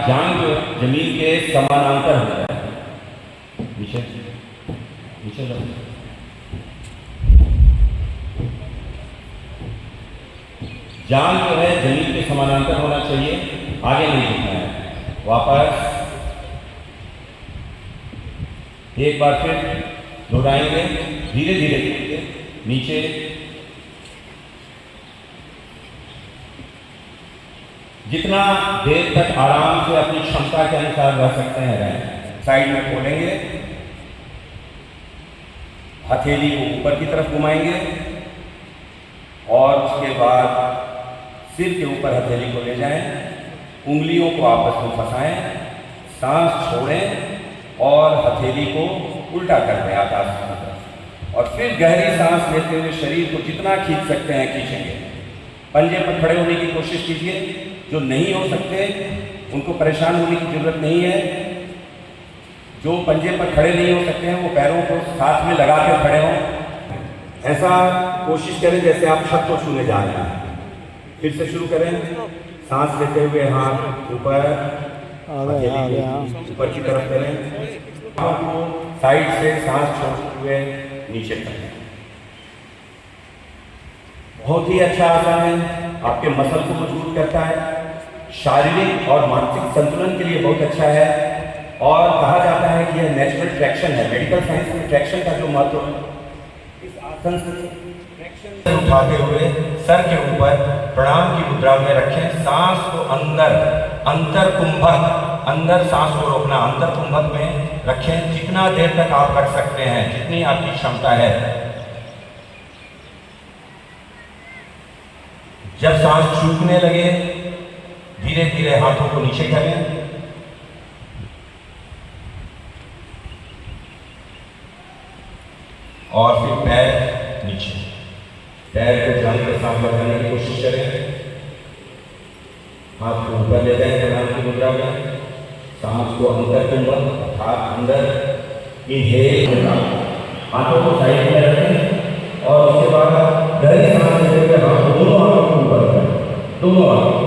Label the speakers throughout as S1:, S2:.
S1: जांघ जो जमीन के समानांतर होता है। नीचे नीचे जाओ। जांघ जो है जमीन के समानांतर होना चाहिए, आगे नहीं झुकना है। वापस एक बार फिर दोहराएंगे, धीरे धीरे नीचे। जितना देर तक आराम से अपनी क्षमता के अनुसार रह सकते हैं रहें। साइड में खोलेंगे, हथेली को ऊपर की तरफ घुमाएंगे और उसके बाद सिर के ऊपर हथेली को ले जाएं, उंगलियों को आपस में फंसाएं, सांस छोड़ें और हथेली को उल्टा कर दें आकाश की तरफ। और फिर गहरी सांस लेते हुए शरीर को जितना खींच सकते हैं खींचेंगे। पंजे पर खड़े होने की कोशिश कीजिए। जो नहीं हो सकते उनको परेशान होने की जरूरत नहीं है। जो पंजे पर खड़े नहीं हो सकते हैं वो पैरों को साथ में लगा कर खड़े हों। ऐसा कोशिश करें जैसे आप छत को छूने जा रहे हैं। फिर से शुरू करें। सांस लेते हुए हाथ ऊपर, ऊपर की तरफ करें। आपको साइड से सांस छोड़ते हुए नीचे करें। बहुत ही अच्छा आसन है, आपके मसल को मजबूत करता है, शारीरिक और मानसिक संतुलन के लिए बहुत अच्छा है। और कहा जाता है कि यह नेचुरल ट्रैक्शन है। मेडिकल साइंस में ट्रैक्शन का जो महत्व है, इस आसन से ट्रैक्शन उठाते हुए सर के ऊपर प्रणाम की मुद्रा में रखें। सांस को अंदर, अंतर कुंभक, अंदर सांस को रोकना, अंतर कुंभक में रखें। जितना देर तक आप कर सकते हैं, जितनी आपकी क्षमता है। जब सांस छूटने लगे धीरे धीरे हाथों को नीचे करें और फिर पैर नीचे, पैर को जान के साथ लगाने की कोशिश करें। हाथ को ऊपर ले जाएं प्रणाम की मुद्रा में। सांस को अंदर कुंभक, हाथ अंदर, इनहेल, हाथों को साइड में रखें और उसके बाद गहरी सांस लेते हुए हाथ दोनों हाथों को ऊपर करें, दोनों हाथों।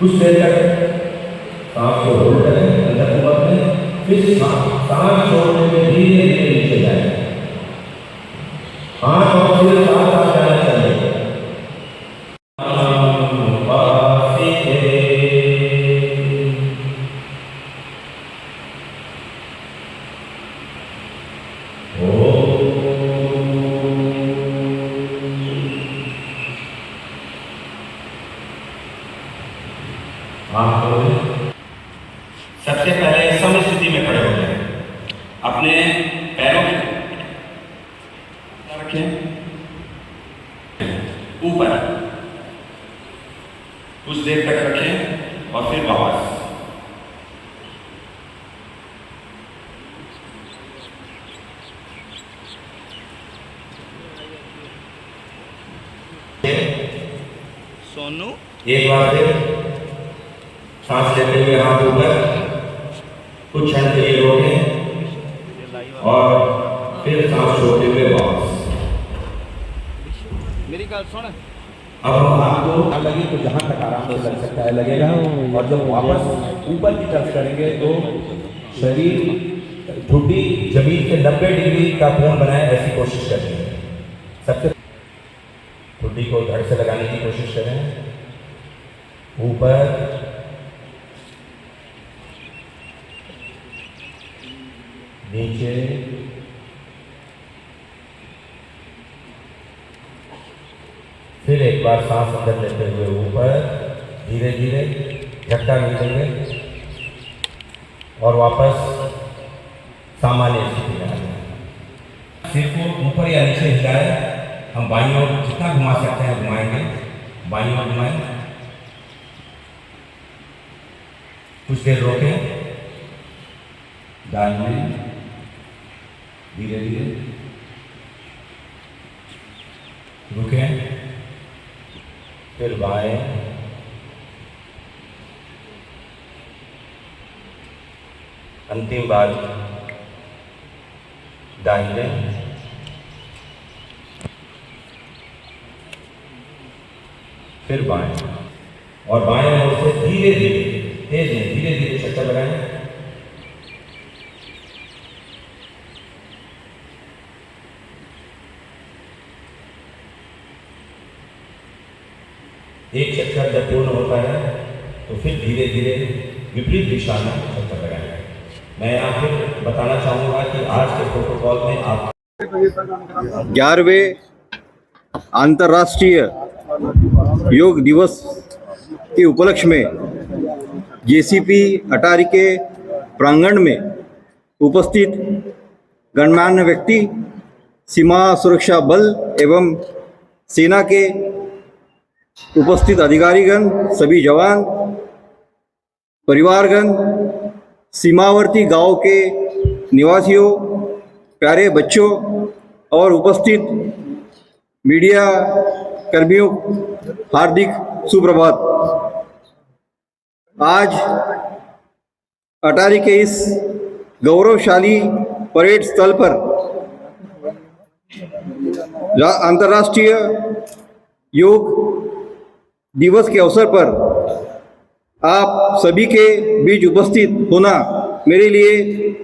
S1: कुछ देर तक सांस को होल्ड करें अंदर कुंभक में। फिर सांस छोड़ने में धीरे धीरे नीचे जाए। हाथ और सिर साथ साथ जाना चाहिए। सबसे पहले समस्थिति में खड़े हो जाएं। अपने पैरों रखें ऊपर, कुछ देर तक रखें और फिर वापस।
S2: सोनू
S1: एक बार फिर सांस लेते हुए हाथ ऊपर, कुछ क्षण के लिए रोकें और फिर सांस छोड़ते हुए वापस।
S2: मेरी गल सुन।
S1: अब हम हाथ को लगे तो जहां तक आराम से लग सकता है लगेगा। और जब वापस ऊपर की तरफ करेंगे तो शरीर ठुड्डी जमीन के 90 डिग्री का कोण बनाए, ऐसी कोशिश करनी है। सबसे ठुड्डी को धड़ से लगाने की कोशिश करें। ऊपर, नीचे, फिर एक बार सांस अंदर लेते हुए ऊपर, धीरे धीरे, झटका नहीं देंगे और वापस सामान्य स्थिति में आ जाए। सिर को ऊपर या नीचे हिलाएं। हम बाईं ओर जितना घुमा सकते हैं घुमाएंगे। बाईं ओर घुमाएं, कुछ देर रोकें, दाएं में धीरे धीरे रुकें, फिर बाएं, अंतिम बार दाहिने, फिर बाएं। और बाएं ओर से धीरे धीरे धीरे, तेज नहीं, धीरे धीरे चक्कर लगाएं। एक चक्कर जब पूर्ण होता है तो फिर धीरे धीरे विपरीत दिशा में चक्कर लगाएं। मैं यहाँ फिर बताना चाहूँगा कि आज के प्रोटोकॉल में आप
S3: 11वें अंतर्राष्ट्रीय योग दिवस के उपलक्ष्य में जेसीपी अटारी के प्रांगण में उपस्थित गणमान्य व्यक्ति, सीमा सुरक्षा बल एवं सेना के उपस्थित अधिकारीगण, सभी जवान, परिवारगण, सीमावर्ती गांव के निवासियों, प्यारे बच्चों और उपस्थित मीडिया कर्मियों, हार्दिक सुप्रभात। आज अटारी के इस गौरवशाली परेड स्थल पर अंतर्राष्ट्रीय योग दिवस के अवसर पर आप सभी के बीच उपस्थित होना मेरे लिए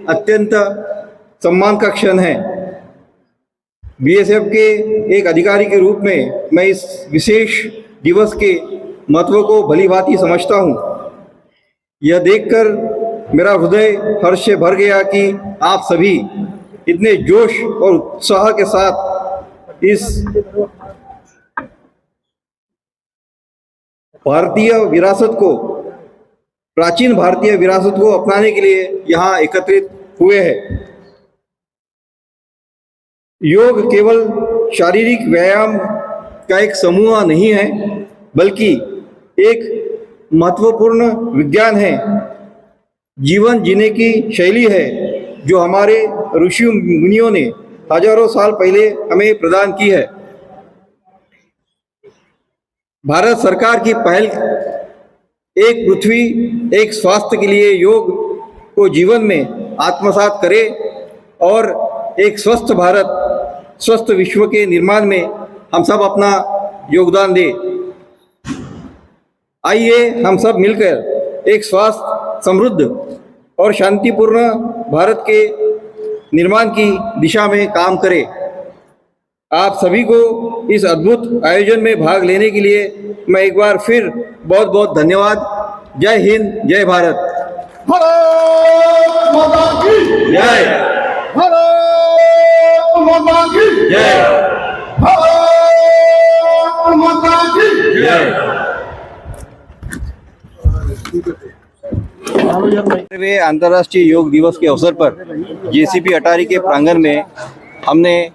S3: अत्यंत सम्मान का क्षण है। बीएसएफ के एक अधिकारी के रूप में मैं इस विशेष दिवस के महत्व को भलीभांति समझता हूँ। यह देखकर मेरा हृदय हर्ष से भर गया कि आप सभी इतने जोश और उत्साह के साथ इस भारतीय विरासत को, प्राचीन भारतीय विरासत को अपनाने के लिए यहाँ एकत्रित हुए हैं। योग केवल शारीरिक व्यायाम का एक समूह नहीं है, बल्कि एक महत्वपूर्ण विज्ञान है, जीवन जीने की शैली है जो हमारे ऋषि मुनियों ने हजारों साल पहले हमें प्रदान की है। भारत सरकार की पहल एक पृथ्वी एक स्वास्थ्य के लिए योग को जीवन में आत्मसात करे और एक स्वस्थ भारत, स्वस्थ विश्व के निर्माण में हम सब अपना योगदान दें। आइए हम सब मिलकर एक स्वस्थ, समृद्ध और शांतिपूर्ण भारत के निर्माण की दिशा में काम करें। आप सभी को इस अद्भुत आयोजन में भाग लेने के लिए मैं एक बार फिर बहुत बहुत धन्यवाद। जय हिंद, जय भारत।
S4: भारत माता की
S3: जय।
S4: भारत माता की
S3: जय।
S4: भारत माता की
S3: जय। 11वें अंतर्राष्ट्रीय योग दिवस के अवसर पर जेसीपी अटारी के प्रांगण में हमने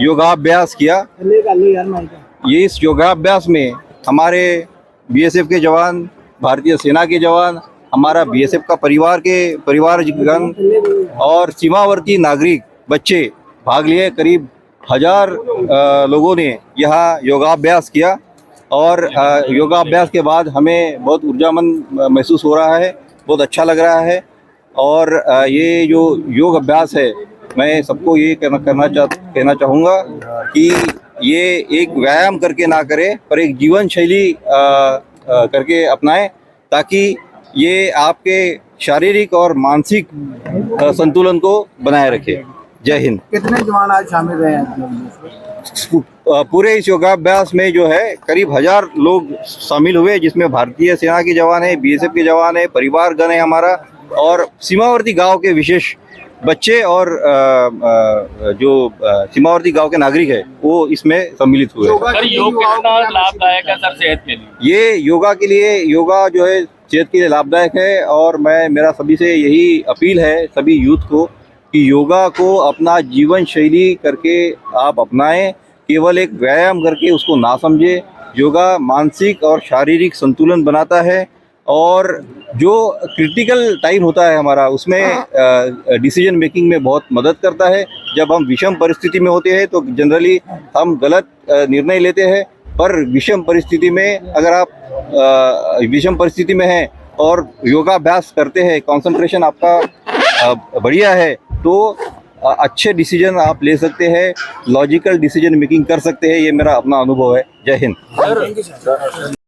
S3: योगाभ्यास किया। ये इस योगाभ्यास में हमारे बीएसएफ के जवान, भारतीय सेना के जवान, हमारा बीएसएफ का परिवारजन और सीमावर्ती नागरिक बच्चे भाग लिए। करीब 1000 लोगों ने यहाँ योगाभ्यास किया और योगाभ्यास के बाद हमें बहुत ऊर्जावान महसूस हो रहा है, बहुत अच्छा लग रहा है। और ये जो योग अभ्यास है, मैं सबको ये कहना चाहूँगा कि ये एक व्यायाम करके ना करें, पर एक जीवन शैली करके अपनाएं, ताकि ये आपके शारीरिक और मानसिक संतुलन को बनाए रखे। जय हिंद।
S5: कितने जवान आज शामिल रहे हैं?
S3: पूरे इस योगाभ्यास में जो है करीब 1000 लोग शामिल हुए, जिसमें भारतीय सेना के जवान है, बीएसएफ के जवान है, परिवारगण है हमारा, और सीमावर्ती गांव के विशेष बच्चे और जो सीमावर्ती गांव के नागरिक है वो इसमें सम्मिलित हुए।
S2: सर, योग कितना लाभदायक है सर सेहत के लिए?
S3: ये योगा जो है सेहत के लिए लाभदायक है, और मेरा सभी से यही अपील है, सभी यूथ को, कि योगा को अपना जीवन शैली करके आप अपनाएं, केवल एक व्यायाम करके उसको ना समझे। योगा मानसिक और शारीरिक संतुलन बनाता है, और जो क्रिटिकल टाइम होता है हमारा, उसमें डिसीजन मेकिंग में बहुत मदद करता है। जब हम विषम परिस्थिति में होते हैं तो जनरली हम गलत निर्णय लेते हैं, पर विषम परिस्थिति में अगर आप विषम परिस्थिति में हैं और योगाभ्यास करते हैं, कंसंट्रेशन आपका बढ़िया है, तो अच्छे डिसीजन आप ले सकते हैं, लॉजिकल डिसीजन मेकिंग कर सकते हैं। ये मेरा अपना अनुभव है। जय हिंद।